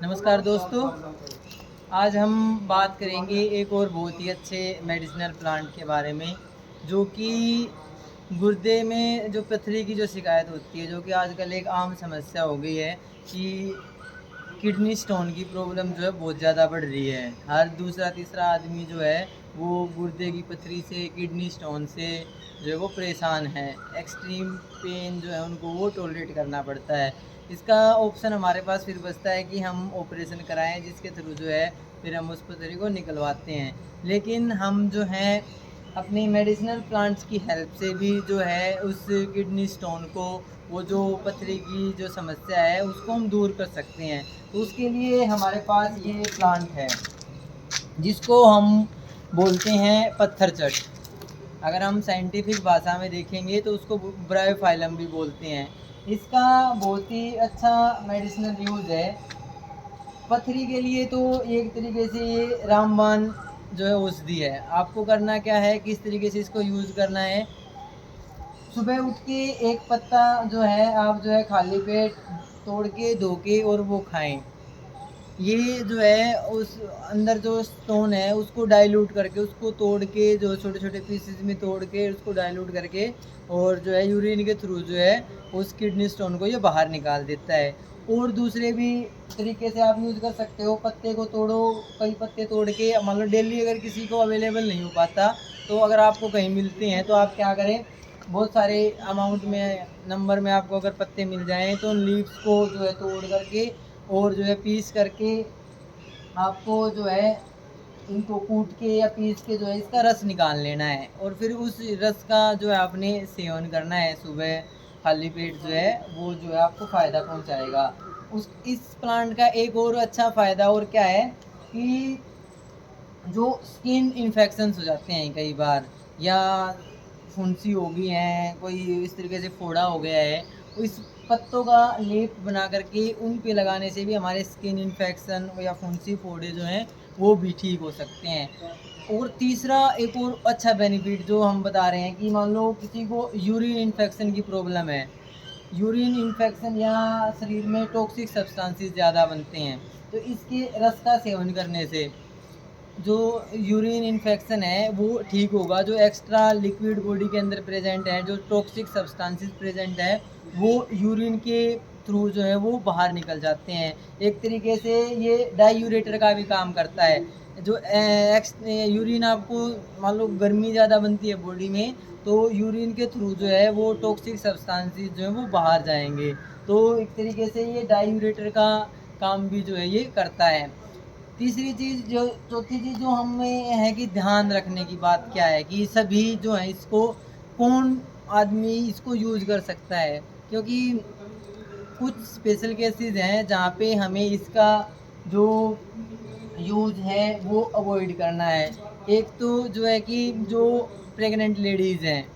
नमस्कार दोस्तों। आज हम बात करेंगे एक और बहुत ही अच्छे मेडिसिनल प्लांट के बारे में, जो कि गुर्दे में जो पथरी की जो शिकायत होती है, जो कि आजकल एक आम समस्या हो गई है कि किडनी स्टोन की प्रॉब्लम जो है बहुत ज़्यादा बढ़ रही है। हर दूसरा तीसरा आदमी जो है वो गुर्दे की पथरी से, किडनी स्टोन से जो है वो परेशान है। एक्सट्रीम पेन जो है उनको वो टॉलरेट करना पड़ता है। इसका ऑप्शन हमारे पास फिर बचता है कि हम ऑपरेशन कराएँ, जिसके थ्रू जो है फिर हम उस पथरी को निकलवाते हैं। लेकिन हम जो हैं अपनी मेडिसिनल प्लांट्स की हेल्प से भी जो है उस किडनी स्टोन को, वो जो पथरी की जो समस्या है उसको हम दूर कर सकते हैं। तो उसके लिए हमारे पास ये प्लांट है, जिसको हम बोलते हैं पत्थर चट। अगर हम साइंटिफिक भाषा में देखेंगे तो उसको ब्रायोफाइलम भी बोलते हैं। इसका बहुत ही अच्छा मेडिसिनल यूज़ है पथरी के लिए। तो एक तरीके से ये रामबाण जो है औषधि है। आपको करना क्या है, किस तरीके से इसको यूज़ करना है, सुबह उठ के एक पत्ता जो है आप जो है खाली पेट तोड़ के धो के और वो खाएं। ये जो है उस अंदर जो स्टोन है उसको डाइल्यूट करके, उसको तोड़ के, जो छोटे-छोटे पीसेस में तोड़ के उसको डाइल्यूट करके और जो है यूरिन के थ्रू जो है उस किडनी स्टोन को ये बाहर निकाल देता है। और दूसरे भी तरीके से आप यूज़ कर सकते हो। पत्ते को तोड़ो, कई पत्ते तोड़ के मान लो डेली अगर किसी को अवेलेबल नहीं हो पाता, तो अगर आपको कहीं मिलते हैं तो आप क्या करें, बहुत सारे अमाउंट में, नंबर में आपको अगर पत्ते मिल जाएँ तो उन लीव्स को जो है तोड़ करके और जो है पीस करके आपको जो है इनको कूट के या पीस के जो है इसका रस निकाल लेना है और फिर उस रस का जो है आपने सेवन करना है सुबह खाली पेट। जो है वो जो है आपको फ़ायदा पहुंचाएगा। उस इस प्लांट का एक और अच्छा फ़ायदा और क्या है कि जो स्किन इन्फेक्शंस हो जाते हैं कई बार, या फुंसी हो गई है, कोई इस तरीके से फोड़ा हो गया है, तो इस पत्तों का लेप बना करके उन पे लगाने से भी हमारे स्किन इन्फेक्शन या फुंसी फोड़े जो हैं वो भी ठीक हो सकते हैं। और तीसरा एक और अच्छा बेनिफिट जो हम बता रहे हैं कि मान लो किसी को यूरिन इन्फेक्शन की प्रॉब्लम है, यूरिन इन्फेक्शन या शरीर में टॉक्सिक सब्सटेंसेस ज़्यादा बनते हैं, तो इसके रस का सेवन करने से जो यूरिन इन्फेक्शन है वो ठीक होगा। जो एक्स्ट्रा लिक्विड बॉडी के अंदर प्रेजेंट है, जो टॉक्सिक सब्सटेंसेस प्रेजेंट है, वो यूरिन के थ्रू जो है वो बाहर निकल जाते हैं। एक तरीके से ये डायूरेटर का भी काम करता है। जो यूरिन आपको मान लो गर्मी ज़्यादा बनती है बॉडी में, तो यूरिन के थ्रू जो है वो टॉक्सिक सब्सटेंसेस जो है वो बाहर जाएंगे। तो एक तरीके से ये डायूरेटर का काम भी जो है ये करता है। तीसरी चीज़ जो चौथी चीज़ जो हमें है कि ध्यान रखने की बात क्या है कि सभी जो है इसको, कौन आदमी इसको यूज़ कर सकता है, क्योंकि कुछ स्पेशल केसेस हैं जहाँ पे हमें इसका जो यूज़ है वो अवॉइड करना है। एक तो जो है कि जो प्रेग्नेंट लेडीज़ हैं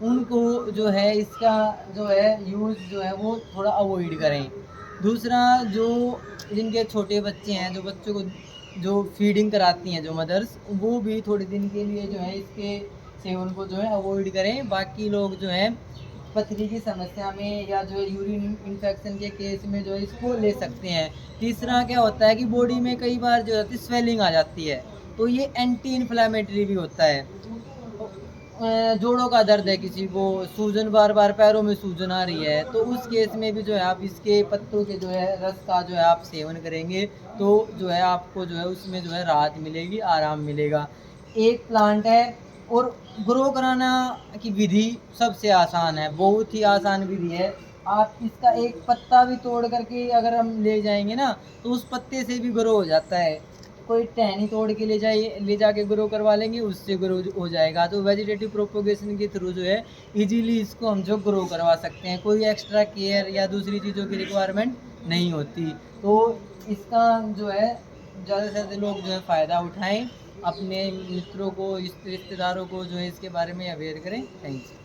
उनको जो है इसका जो है यूज़ जो है वो थोड़ा अवॉइड करें। दूसरा, जो जिनके छोटे बच्चे हैं, जो बच्चों को जो फीडिंग कराती हैं जो मदर्स, वो भी थोड़े दिन के लिए जो है इसके सेवन को जो है अवॉइड करें। बाकी लोग जो हैं पथरी की समस्या में या जो है यूरिन इन्फेक्शन के केस में जो है इसको ले सकते हैं। तीसरा क्या होता है कि बॉडी में कई बार जो होती है स्वेलिंग आ जाती है, तो ये एंटी इन्फ्लेमेटरी भी होता है। जोड़ों का दर्द है, किसी को सूजन, बार-बार पैरों में सूजन आ रही है, तो उस केस में भी जो है आप इसके पत्तों के जो है रस का जो है आप सेवन करेंगे, तो जो है आपको जो है उसमें जो है राहत मिलेगी, आराम मिलेगा। एक प्लांट है और ग्रो कराना की विधि सबसे आसान है, बहुत ही आसान विधि है। आप इसका एक पत्ता भी तोड़ कर के अगर हम ले जाएँगे ना, तो उस पत्ते से भी ग्रो हो जाता है। कोई टहनी तोड़ के ले जाके ग्रो करवा लेंगे, उससे ग्रो हो जाएगा। तो वेजिटेटिव प्रोपोगेशन के थ्रू जो है इजीली इसको हम जो ग्रो करवा सकते हैं, कोई एक्स्ट्रा केयर या दूसरी चीज़ों की रिक्वायरमेंट नहीं होती। तो इसका जो है ज़्यादा से ज़्यादा लोग जो है फ़ायदा उठाएं, अपने मित्रों को, रिश्तेदारों को जो है इसके बारे में अवेयर करें। Thank you.